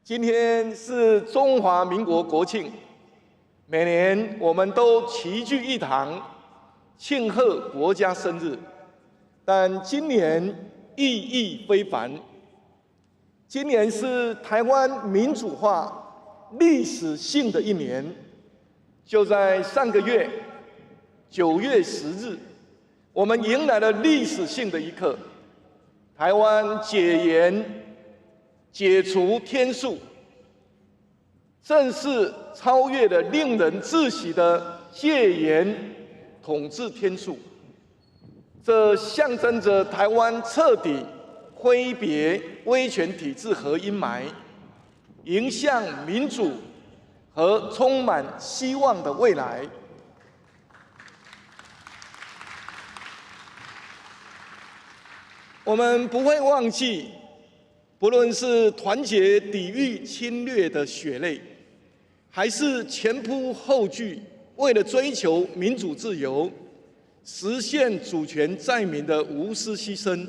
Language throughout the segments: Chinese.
今天是中华民国国庆，每年我们都齐聚一堂，庆贺国家生日。但今年意义非凡，今年是台湾民主化历史性的一年。就在上个月9月10日，我们迎来了历史性的一刻，台湾解严。解除天数，正式超越了令人窒息的戒严统治天数。这象征着台湾彻底挥别威权体制和阴霾，迎向民主和充满希望的未来。我们不会忘记。不论是团结抵御侵略的血泪，还是前仆后继为了追求民主自由、实现主权在民的无私牺牲，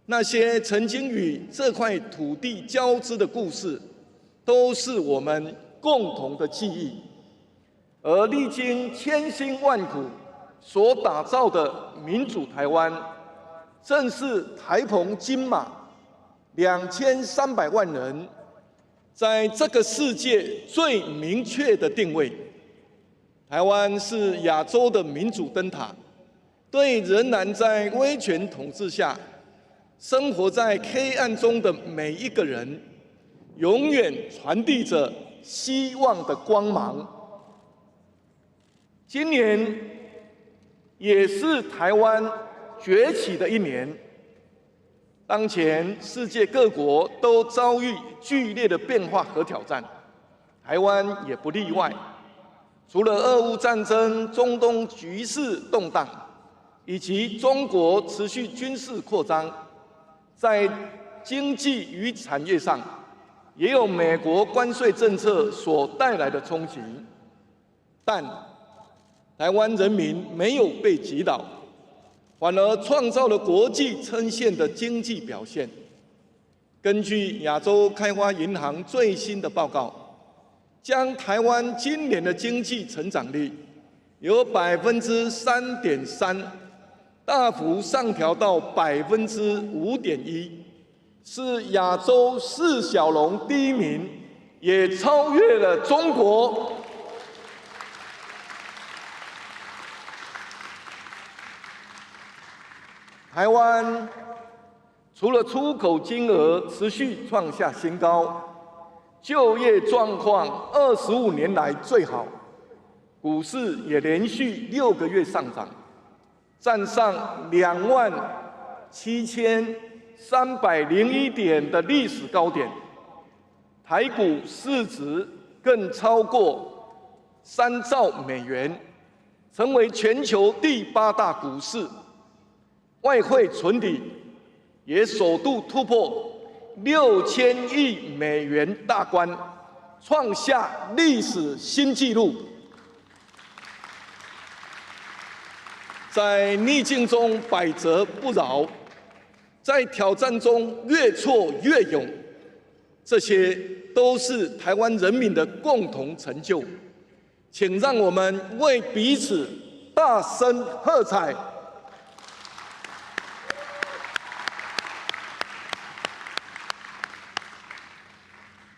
那些曾经与这块土地交织的故事，都是我们共同的记忆。而历经千辛万苦所打造的民主台湾，正是台澎金马2300万人在这个世界最明确的定位。台湾是亚洲的民主灯塔，对仍然在威权统治下生活在黑暗中的每一个人，永远传递着希望的光芒。今年也是台湾崛起的一年。当前世界各国都遭遇剧烈的变化和挑战，台湾也不例外。除了俄乌战争、中东局势动荡，以及中国持续军事扩张，在经济与产业上，也有美国关税政策所带来的冲击。但台湾人民没有被击倒，反而创造了国际称羡的经济表现。根据亚洲开发银行最新的报告，将台湾今年的经济成长率由3.3%大幅上调到5.1%，是亚洲4小龙第一名，也超越了中国。台湾除了出口金额持续创下新高，就业状况25年来最好，股市也连续6个月上涨，站上27301点的历史高点，台股市值更超过3兆美元，成为全球第8大股市。外汇存底也首度突破6000亿美元大关，创下历史新纪录。在逆境中百折不挠，在挑战中越挫越勇，这些都是台湾人民的共同成就。请让我们为彼此大声喝彩。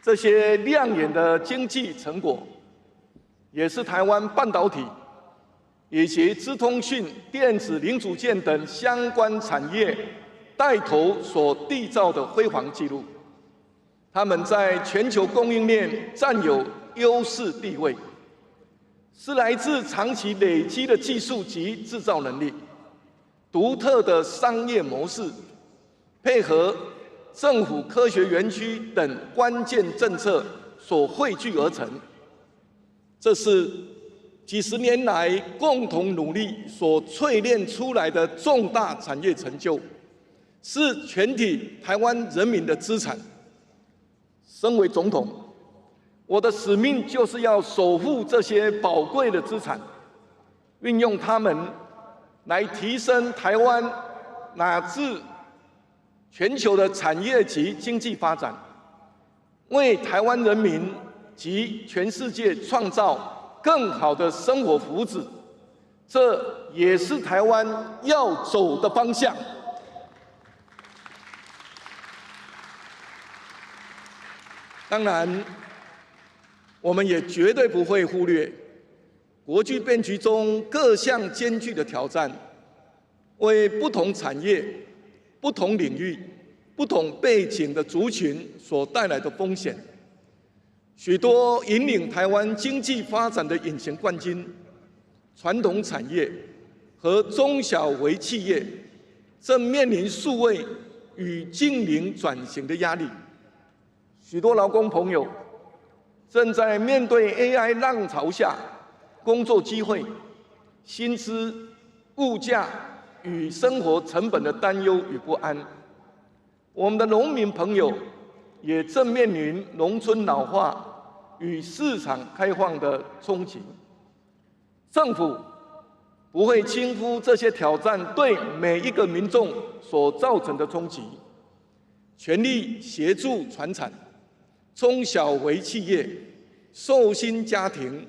这些亮眼的经济成果，也是台湾半导体以及资通讯、电子零组件等相关产业带头所缔造的辉煌纪录。他们在全球供应链占有优势地位，是来自长期累积的技术及制造能力、独特的商业模式，配合政府科学园区等关键政策所汇聚而成，这是几十年来共同努力所淬炼出来的重大产业成就，是全体台湾人民的资产。身为总统，我的使命就是要守护这些宝贵的资产，运用它们来提升台湾乃至全球的产业及经济发展，为台湾人民及全世界创造更好的生活福祉，这也是台湾要走的方向。当然，我们也绝对不会忽略国际变局中各项艰巨的挑战，为不同产业、不同领域、不同背景的族群所带来的风险。许多引领台湾经济发展的隐形冠军、传统产业和中小微企业，正面临数位与净零转型的压力。许多劳工朋友正在面对 AI 浪潮下工作机会、薪资、物价与生活成本的担忧与不安。我们的农民朋友也正面临农村老化与市场开放的冲击。政府不会轻忽这些挑战对每一个民众所造成的冲击，全力协助传产、中小微企业、受薪家庭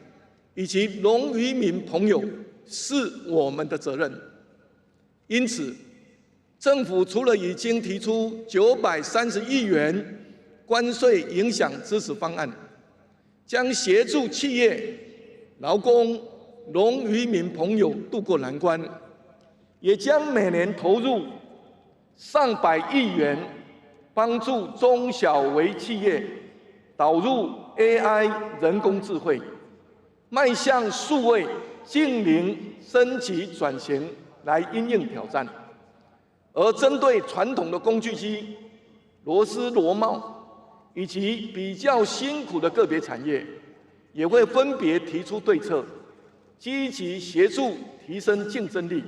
以及农渔民朋友是我们的责任。因此，政府除了已经提出930亿元关税影响支持方案，将协助企业、劳工、农渔民朋友渡过难关，也将每年投入上百亿元，帮助中小微企业导入 AI 人工智慧，迈向数位净零升级转型来因应挑战。而针对传统的工具机、螺丝螺帽以及比较辛苦的个别产业，也会分别提出对策，积极协助提升竞争力，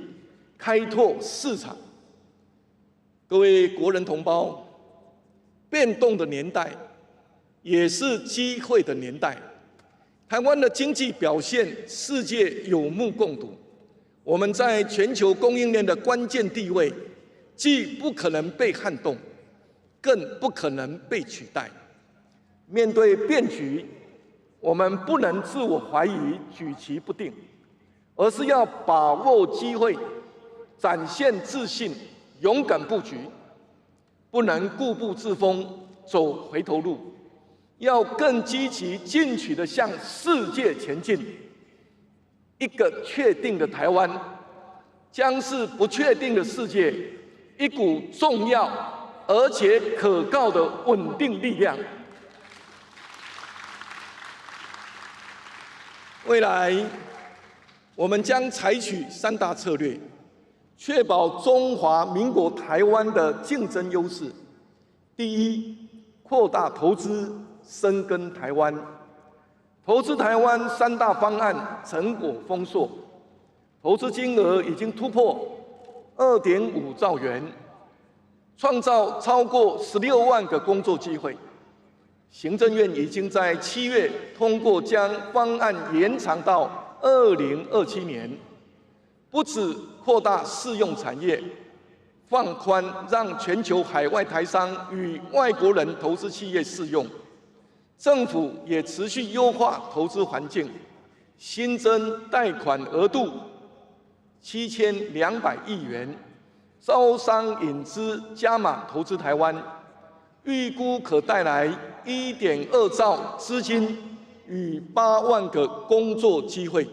开拓市场。各位国人同胞，变动的年代也是机会的年代。台湾的经济表现，世界有目共睹。我们在全球供应链的关键地位，既不可能被撼动，更不可能被取代。面对变局，我们不能自我怀疑、举棋不定，而是要把握机会，展现自信，勇敢布局，不能固步自封，走回头路。要更积极进取地向世界前进。一个确定的台湾，将是不确定的世界一股重要而且可靠的稳定力量。未来，我们将采取3大策略，确保中华民国台湾的竞争优势。第一，扩大投资，深耕台湾。投资台湾3大方案成果丰硕，投资金额已经突破2.5兆元，创造超过16万个工作机会。行政院已经在7月通过将方案延长到2027年，不只扩大适用产业，放宽让全球海外台商与外国人投资企业适用。政府也持续优化投资环境，新增贷款额度7200亿元，招商引资加码投资台湾，预估可带来1.2兆资金与8万个工作机会。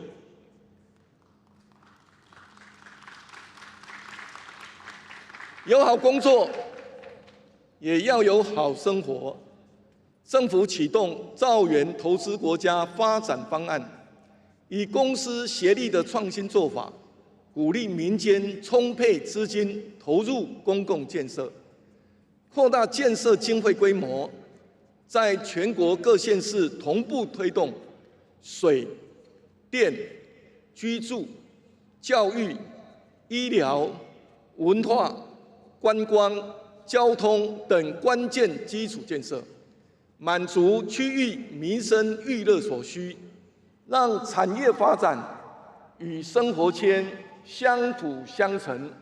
有好工作，也要有好生活。政府启动兆元投资国家发展方案，以公私协力的创新做法，鼓励民间充沛资金投入公共建设，扩大建设经费规模，在全国各县市同步推动水、电、居住、教育、医疗、文化、观光、交通等关键基础建设，满足区域民生娱乐所需，让产业发展与生活圈相辅相成，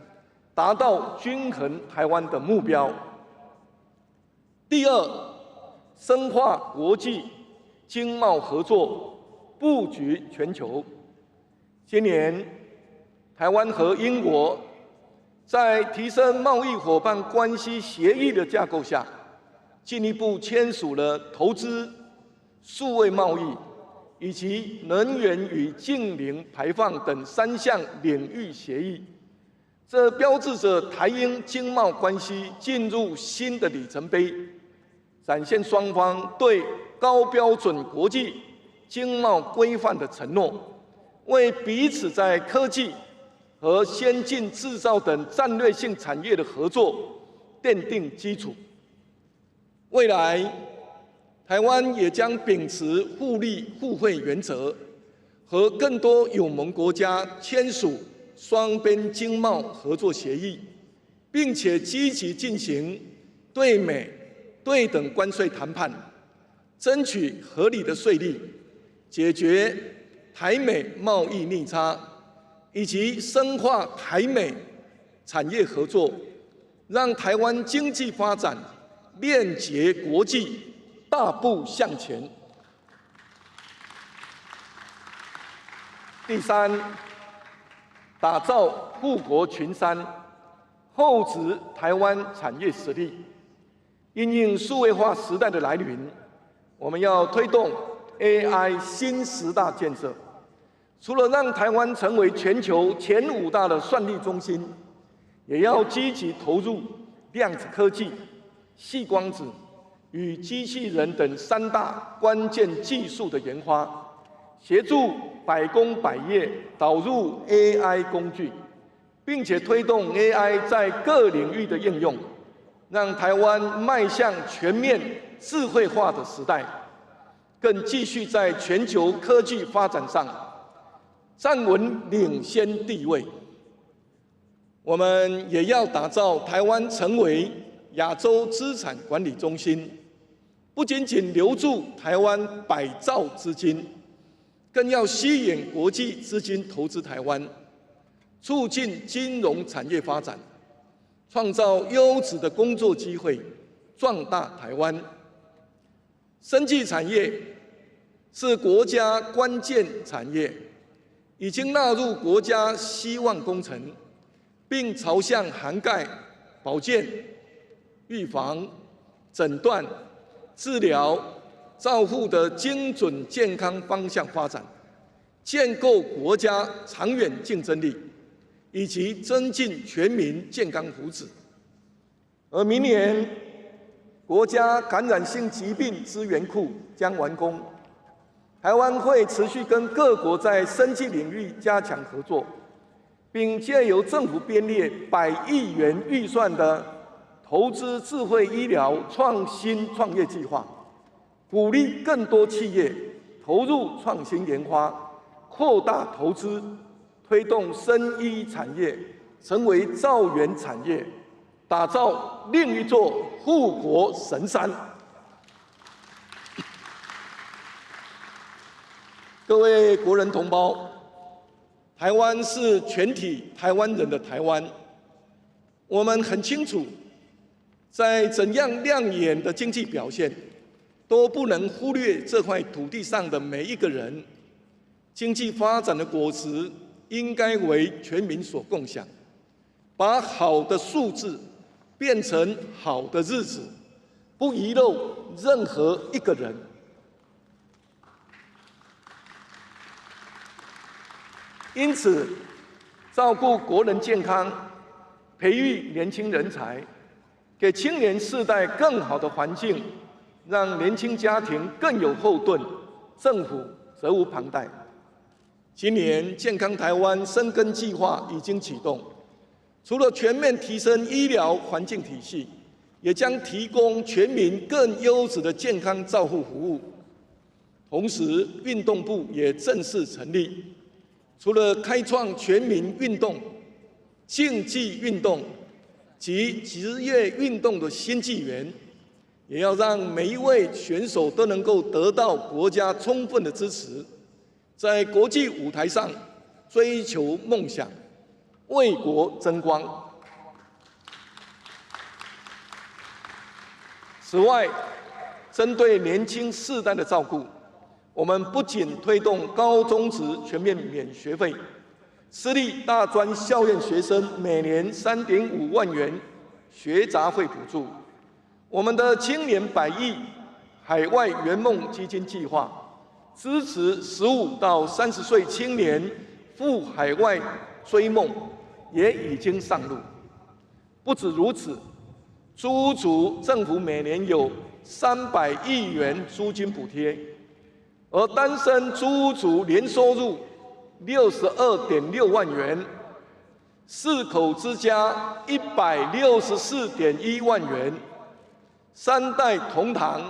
达到均衡台湾的目标。第二，深化国际经贸合作，布局全球。今年，台湾和英国在提升贸易伙伴关系协议的架构下，进一步签署了投资、数位贸易以及能源与净零排放等3项领域协议。这标志着台英经贸关系进入新的里程碑，展现双方对高标准国际经贸规范的承诺，为彼此在科技和先进制造等战略性产业的合作奠定基础。未来，台湾也将秉持互利互惠原则，和更多友盟国家签署双边经贸合作协议，并且积极进行对美对等关税谈判，争取合理的税率，解决台美贸易逆差，以及深化台美产业合作，让台湾经济发展链接国际，大步向前。第三，打造护国群山，厚植台湾产业实力。因应数位化时代的来临，我们要推动 AI 新10大建设。除了让台湾成为全球前5大的算力中心，也要积极投入量子科技、矽光子与机器人等3大关键技术的研发，协助百工百业导入 AI 工具，并且推动 AI 在各领域的应用，让台湾迈向全面智慧化的时代，更继续在全球科技发展上站稳领先地位。我们也要打造台湾成为亚洲资产管理中心，不仅仅留住台湾100兆资金，更要吸引国际资金投资台湾，促进金融产业发展，创造优质的工作机会，壮大台湾。生技产业是国家关键产业，已经纳入国家希望工程，并朝向涵盖保健、预防、诊断、治疗、照护的精准健康方向发展，建构国家长远竞争力，以及增进全民健康福祉。而明年，国家感染性疾病资源库将完工，台湾会持续跟各国在生技领域加强合作，并借由政府编列100亿元预算的投资智慧医疗创新创业计划，鼓励更多企业投入创新研发，扩大投资，推动生医产业成为兆元产业，打造另一座护国神山。各位国人同胞，台湾是全体台湾人的台湾。我们很清楚，在怎样亮眼的经济表现，都不能忽略这块土地上的每一个人。经济发展的果实应该为全民所共享，把好的数字变成好的日子，不遗漏任何一个人。因此，照顾国人健康，培育年轻人才，给青年世代更好的环境，让年轻家庭更有后盾，政府责无旁贷。今年健康台湾深耕计划已经启动，除了全面提升医疗环境体系，也将提供全民更优质的健康照护服务。同时，运动部也正式成立，除了开创全民运动、竞技运动及职业运动的新纪元，也要让每一位选手都能够得到国家充分的支持，在国际舞台上追求梦想，为国争光。此外，针对年轻世代的照顾，我们不仅推动高中职全面免学费，私立大专校院学生每年3.5万元学杂费补助，我们的青年100亿海外圆梦基金计划，支持15到30岁青年赴海外追梦，也已经上路。不止如此，租屋族政府每年有300亿元租金补贴，而单身租屋族年收入62.6万元，4口之家164.1万元，3代同堂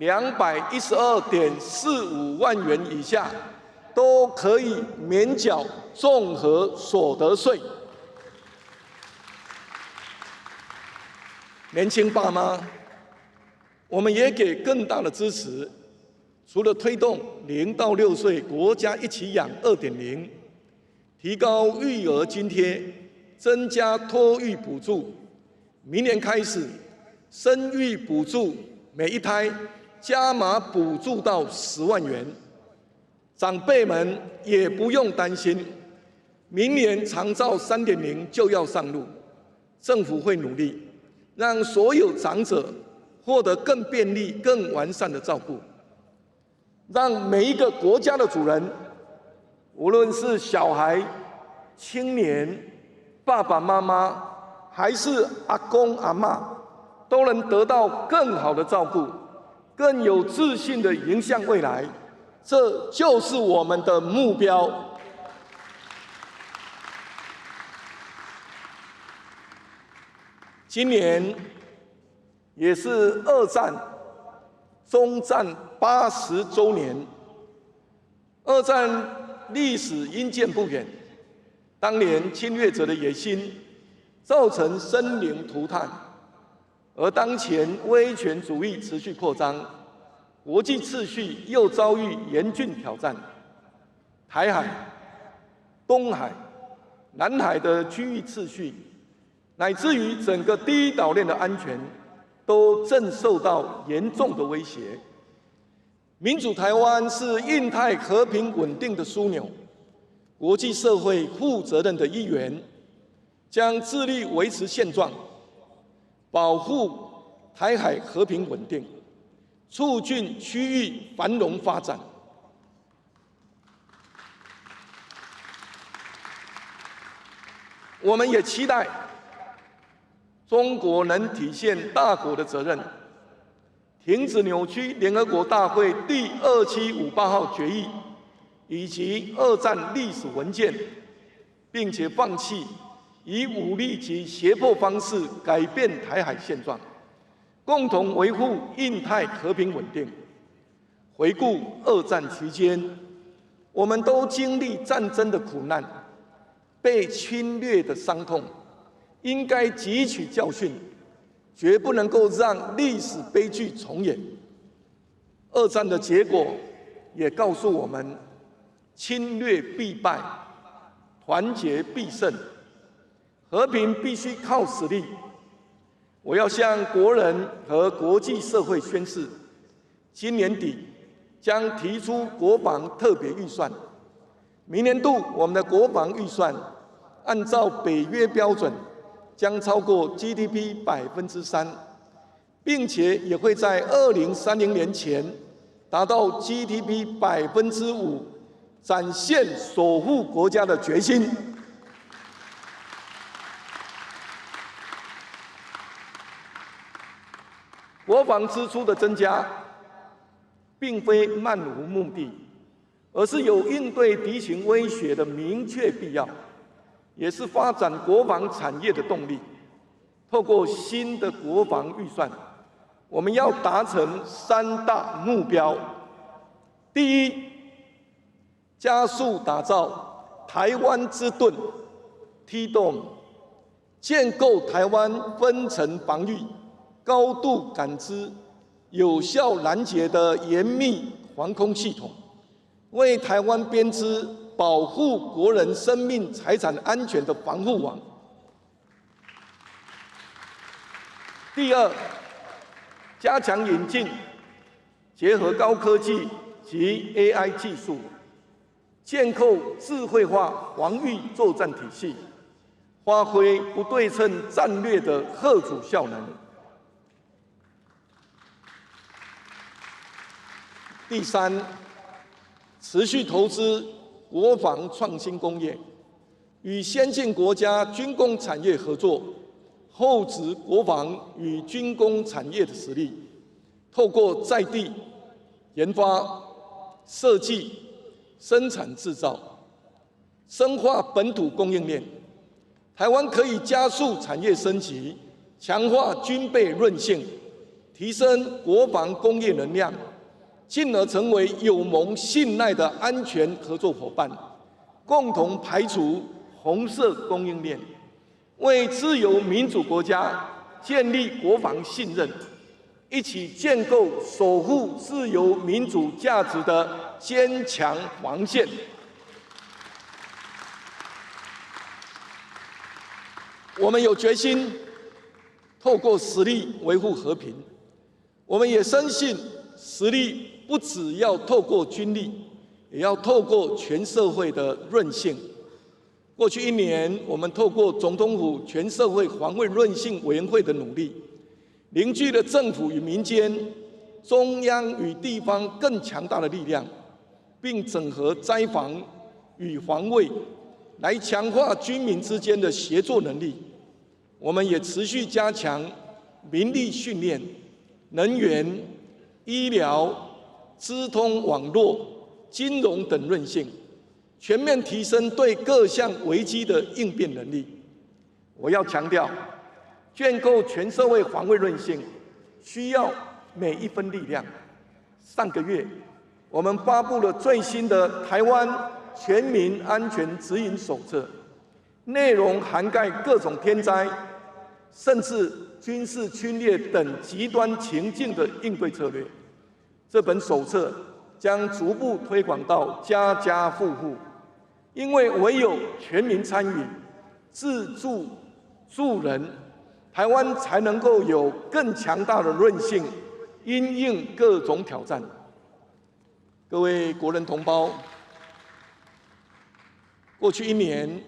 212.45万元以下，都可以免缴综合所得税。年轻爸妈，我们也给更大的支持。除了推动0到6岁国家一起养2.0，提高育儿津贴，增加托育补助，明年开始生育补助每一胎加码补助到10万元，长辈们也不用担心，明年长照3.0就要上路，政府会努力让所有长者获得更便利、更完善的照顾。让每一个国家的主人，无论是小孩、青年、爸爸妈妈，还是阿公阿嬷，都能得到更好的照顾，更有自信地迎向未来。这就是我们的目标。今年也是2战终战80周年。2战历史因见不远，当年侵略者的野心造成生灵涂炭，而当前威权主义持续扩张，国际秩序又遭遇严峻挑战。台海、东海、南海的区域秩序，乃至于整个第一岛链的安全，都正受到严重的威胁。民主台湾是印太和平稳定的枢纽，国际社会负责任的一员，将致力维持现状，保护台海和平稳定，促进区域繁荣发展。我们也期待中国能体现大国的责任，停止扭曲联合国大会第2758号决议以及2战历史文件，并且放弃以武力及胁迫方式改变台海现状，共同维护印太和平稳定。回顾2战期间，我们都经历战争的苦难，被侵略的伤痛，应该汲取教训，绝不能够让历史悲剧重演。2战的结果也告诉我们，侵略必败，团结必胜，和平必须靠实力。我要向国人和国际社会宣示，今年底将提出国防特别预算，明年度我们的国防预算按照北约标准，将超过 GDP 3%，并且也会在2030年前达到 GDP 5%，展现守护国家的决心。国防支出的增加，并非漫无目的，而是有应对敌情威胁的明确必要，也是发展国防产业的动力。透过新的国防预算，我们要达成3大目标：第一，加速打造台湾之盾 T-Dome， 建构台湾分层防御、高度感知、有效拦截的严密防空系统，为台湾编织保护国人生命财产安全的防护网。第二，加强引进结合高科技及 AI 技术，建构智慧化防御作战体系，发挥不对称战略的嚇阻效能。第三，持续投资国防创新工业，与先进国家军工产业合作，厚植国防与军工产业的实力，透过在地研发、设计、生产制造，深化本土供应链。台湾可以加速产业升级，强化军备韧性，提升国防工业能量，进而成为有盟信赖的安全合作伙伴，共同排除红色供应链，为自由民主国家建立国防信任，一起建构守护自由民主价值的坚强防线。我们有决心透过实力维护和平，我们也深信实力不只要透过军力，也要透过全社会的韧性。过去1年，我们透过总统府全社会防卫韧性委员会的努力，凝聚了政府与民间、中央与地方更强大的力量，并整合灾防与防卫，来强化军民之间的协作能力。我们也持续加强民力训练、能源、医疗、资通网络、金融等韧性，全面提升对各项危机的应变能力。我要强调，建构全社会防卫韧性，需要每一分力量。上个月，我们发布了最新的《台湾全民安全指引手册》，内容涵盖各种天灾，甚至军事侵略等极端情境的应对策略。这本手册将逐步推广到家家户户，因为唯有全民参与、自助助人，台湾才能够有更强大的韧性，因应各种挑战。各位国人同胞，过去1年，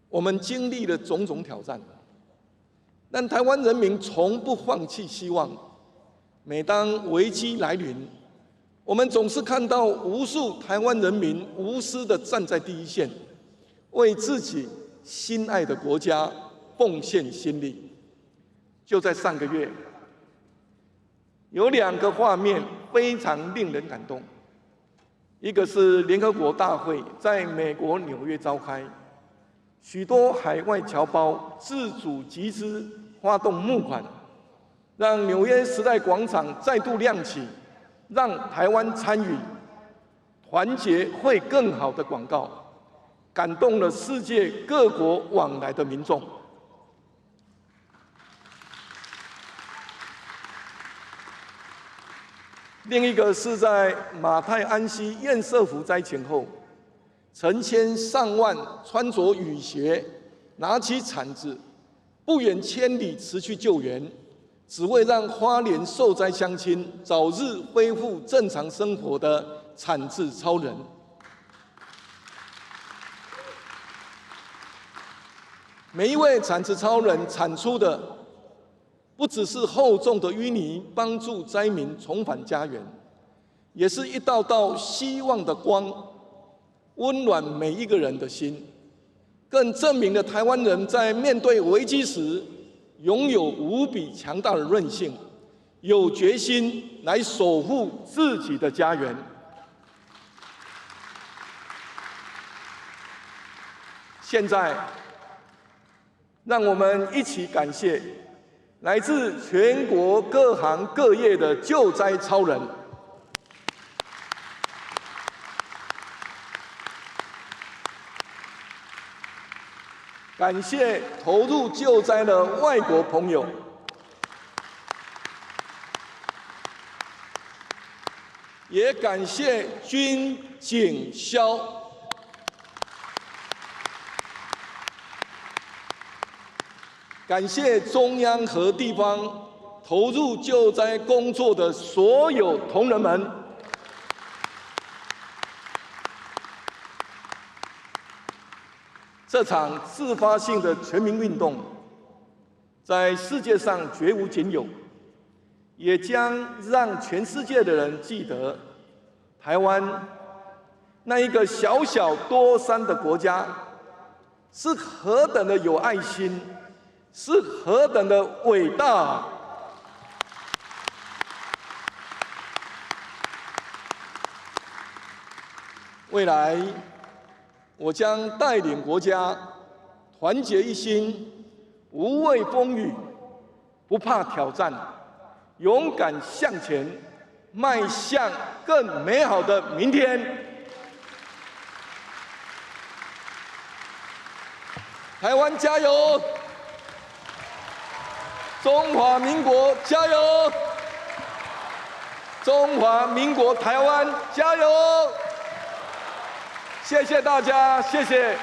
我们经历了种种挑战，但台湾人民从不放弃希望。每当危机来临，我们总是看到无数台湾人民无私地站在第一线，为自己心爱的国家奉献心力。就在上个月，有2个画面非常令人感动。一个是联合国大会在美国纽约召开，许多海外侨胞自主集资发动募款，让纽约时代广场再度亮起让台湾参与团结会更好的广告，感动了世界各国往来的民众。另一个是在马太安溪堰塞湖灾情后，成千上万穿着雨鞋，拿起铲子，不远千里驰去救援，只为让花莲受灾乡亲早日恢复正常生活的铲子超人。每一位铲子超人铲出的，不只是厚重的淤泥，帮助灾民重返家园，也是一道道希望的光，温暖每一个人的心，更证明了台湾人在面对危机时，拥有无比强大的韧性，有决心来守护自己的家园。现在，让我们一起感谢来自全国各行各业的救灾超人，感谢投入救灾的外国朋友，也感谢军警消，感谢中央和地方投入救灾工作的所有同仁们，这场自发性的全民运动，在世界上绝无仅有，也将让全世界的人记得，台湾那一个小小多山的国家，是何等的有爱心，是何等的伟大。未来，我将带领国家团结一心，无畏风雨，不怕挑战，勇敢向前，迈向更美好的明天。台湾加油！中华民国加油！中华民国台湾加油！谢谢大家，谢谢。